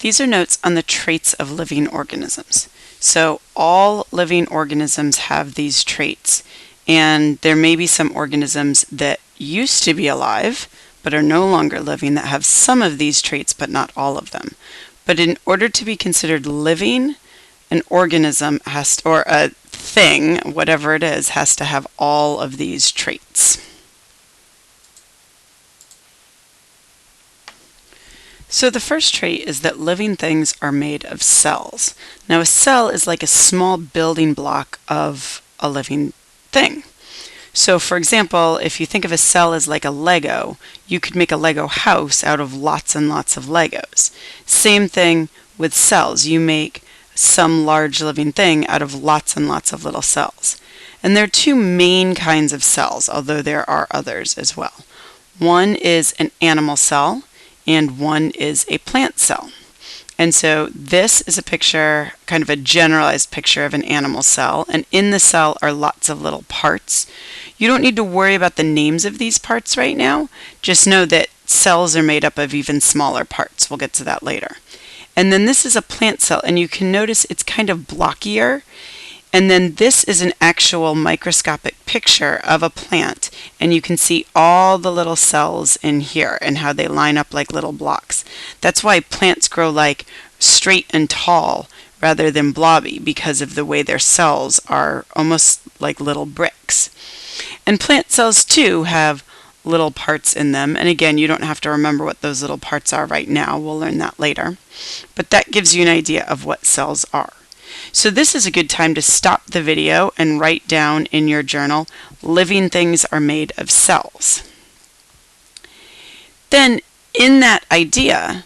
These are notes on the traits of living organisms. So all living organisms have these traits, and there may be some organisms that used to be alive but are no longer living that have some of these traits but not all of them. But in order to be considered living, an organism has to, or a thing, whatever it is, has to have all of these traits. So the first trait is that living things are made of cells. Now a cell is like a small building block of a living thing. So for example, if you think of a cell as like a Lego, you could make a Lego house out of lots and lots of Legos. Same thing with cells. You make some large living thing out of lots and lots of little cells. And there are two main kinds of cells, although there are others as well. One is an animal cell, and one is a plant cell. And so this is a picture, kind of a generalized picture of an animal cell, and in the cell are lots of little parts. You don't need to worry about the names of these parts right now. Just know that cells are made up of even smaller parts. We'll get to that later. And then this is a plant cell, and you can notice it's kind of blockier. And then this is an actual microscopic picture of a plant, and you can see all the little cells in here and how they line up like little blocks. That's why plants grow like straight and tall rather than blobby, because of the way their cells are almost like little bricks. And plant cells too have little parts in them, and again, you don't have to remember what those little parts are right now. We'll learn that later. But that gives you an idea of what cells are. So this is a good time to stop the video and write down in your journal, living things are made of cells. Then in that idea,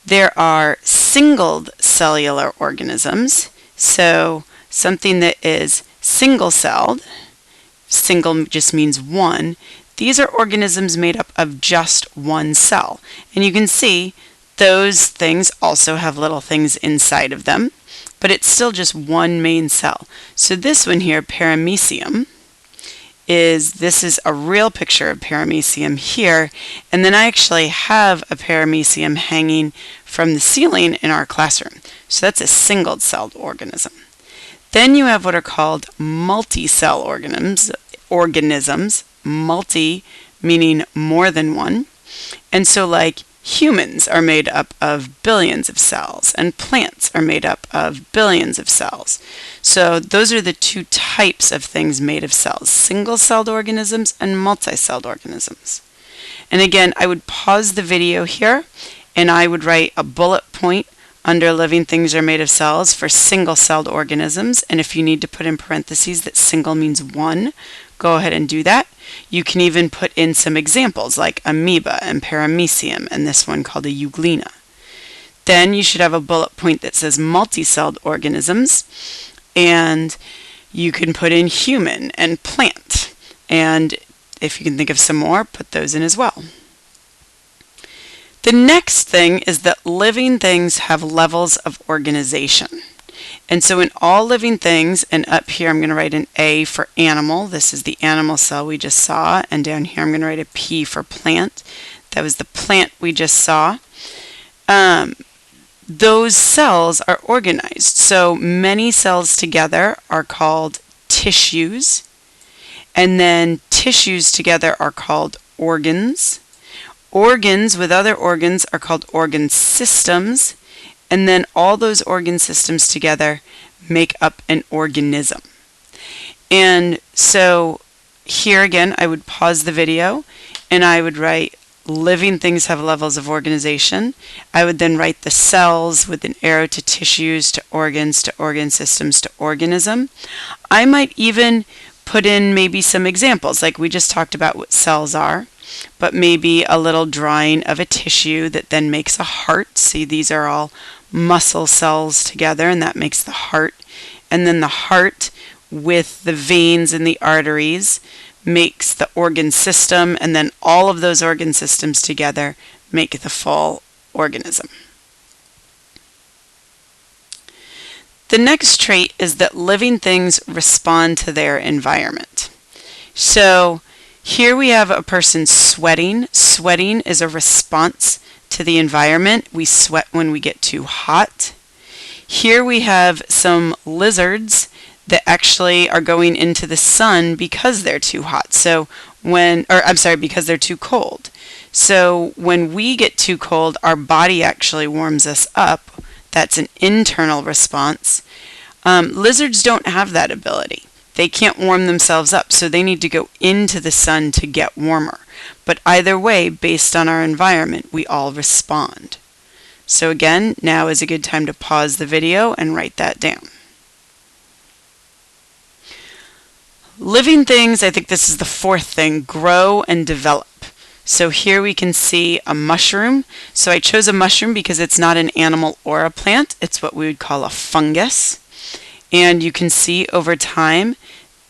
there are singled cellular organisms. So something that is single-celled, single just means one. These are organisms made up of just one cell. And you can see those things also have little things inside of them, but it's still just one main cell. So this one here, paramecium, this is a real picture of paramecium here, and then I actually have a paramecium hanging from the ceiling in our classroom. So that's a single-celled organism. Then you have what are called multi-cell organisms, multi meaning more than one. And so like humans are made up of billions of cells, and plants are made up of billions of cells. So those are the two types of things made of cells, single-celled organisms and multi-celled organisms. And again, I would pause the video here, and I would write a bullet point under living things are made of cells for single-celled organisms, and if you need to put in parentheses that single means one, go ahead and do that. You can even put in some examples like amoeba and paramecium and this one called a euglena. Then you should have a bullet point that says multi-celled organisms, and you can put in human and plant, and if you can think of some more, put those in as well. The next thing is that living things have levels of organization. And so in all living things, and up here I'm going to write an A for animal. This is the animal cell we just saw. And down here I'm going to write a P for plant. That was the plant we just saw. Those cells are organized. So many cells together are called tissues. And then tissues together are called organs. Organs with other organs are called organ systems. And then all those organ systems together make up an organism. And so here again, I would pause the video and I would write living things have levels of organization. I would then write the cells with an arrow to tissues, to organ systems, to organism. I might even put in maybe some examples, like we just talked about what cells are, but maybe a little drawing of a tissue that then makes a heart. See, these are all muscle cells together, and that makes the heart. And then the heart with the veins and the arteries makes the organ system, and then all of those organ systems together make the full organism. The next trait is that living things respond to their environment. So here we have a person sweating. Sweating is a response to the environment. We sweat when we get too hot. Here we have some lizards that actually are going into the sun because they're too hot. Because they're too cold. So when we get too cold, our body actually warms us up. That's an internal response. Lizards don't have that ability. They can't warm themselves up, so they need to go into the sun to get warmer. But either way, based on our environment, we all respond. So again, now is a good time to pause the video and write that down. Living things, I think this is the fourth thing, grow and develop. So here we can see a mushroom. So I chose a mushroom because it's not an animal or a plant. It's what we would call a fungus. And you can see over time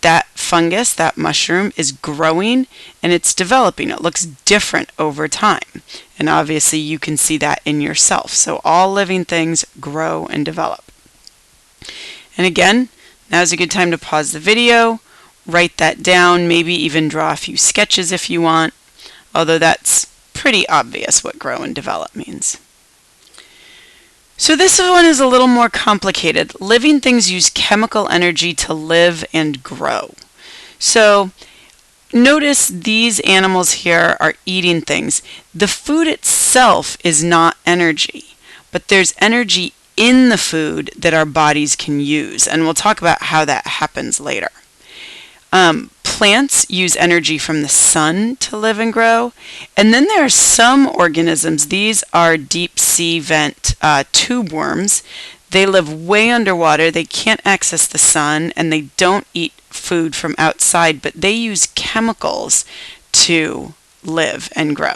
that fungus, that mushroom, is growing and it's developing. It looks different over time. And obviously you can see that in yourself. So all living things grow and develop. And again, now is a good time to pause the video, write that down, maybe even draw a few sketches if you want, although that's pretty obvious what grow and develop means. So this one is a little more complicated. Living things use chemical energy to live and grow. So notice these animals here are eating things. The food itself is not energy, but there's energy in the food that our bodies can use, and we'll talk about how that happens later. Plants use energy from the sun to live and grow. And then there are some organisms, these are deep sea vent tube worms. They live way underwater, they can't access the sun, and they don't eat food from outside, but they use chemicals to live and grow.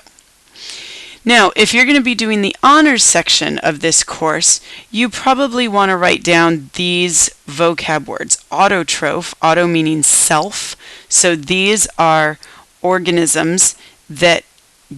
Now, if you're going to be doing the honors section of this course, you probably want to write down these vocab words. Autotroph, auto meaning self. So these are organisms that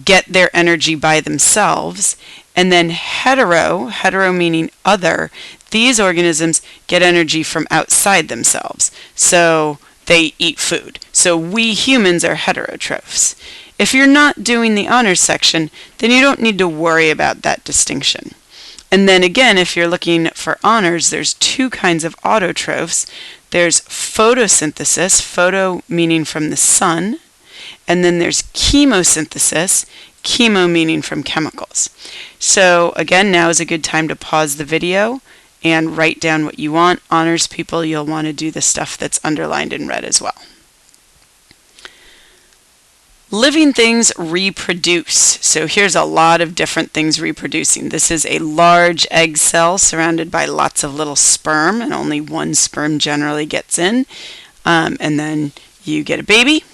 get their energy by themselves. And then hetero meaning other, these organisms get energy from outside themselves. So they eat food. So we humans are heterotrophs. If you're not doing the honors section, then you don't need to worry about that distinction. And then again, if you're looking for honors, there's two kinds of autotrophs. There's photosynthesis, photo meaning from the sun, and then there's chemosynthesis, chemo meaning from chemicals. So again, now is a good time to pause the video and write down what you want. Honors people, you'll want to do the stuff that's underlined in red as well. Living things reproduce. So here's a lot of different things reproducing. This is a large egg cell surrounded by lots of little sperm, and only one sperm generally gets in. And then you get a baby.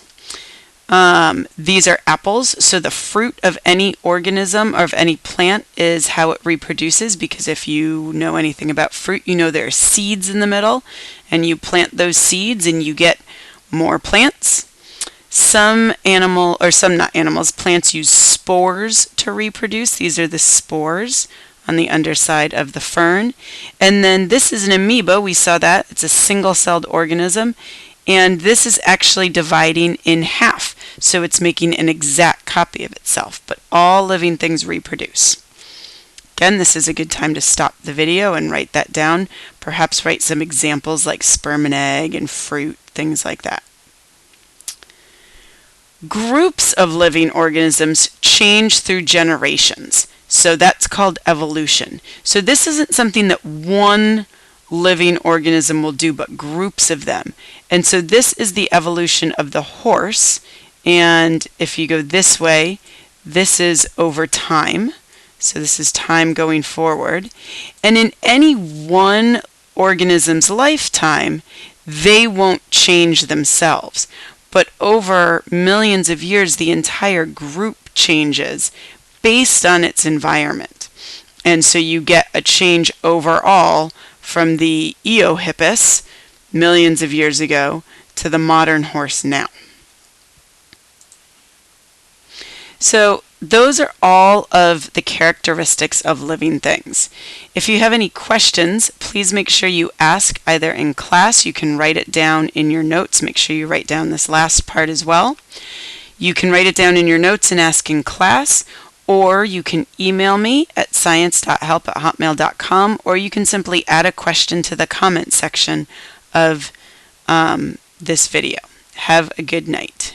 These are apples. So the fruit of any organism or of any plant is how it reproduces, because if you know anything about fruit, you know there are seeds in the middle, and you plant those seeds and you get more plants. Plants use spores to reproduce. These are the spores on the underside of the fern. And then this is an amoeba. We saw that. It's a single-celled organism. And this is actually dividing in half. So it's making an exact copy of itself. But all living things reproduce. Again, this is a good time to stop the video and write that down. Perhaps write some examples like sperm and egg and fruit, things like that. Groups of living organisms change through generations. So that's called evolution. So this isn't something that one living organism will do, but groups of them. And so this is the evolution of the horse. And if you go this way, this is over time. So this is time going forward. And in any one organism's lifetime, they won't change themselves. But over millions of years, the entire group changes based on its environment. And so you get a change overall from the Eohippus millions of years ago to the modern horse now. So those are all of the characteristics of living things. If you have any questions, please make sure you ask either in class. You can write it down in your notes. Make sure you write down this last part as well. You can write it down in your notes and ask in class, or you can email me at science.help@hotmail.com, or you can simply add a question to the comment section of this video. Have a good night.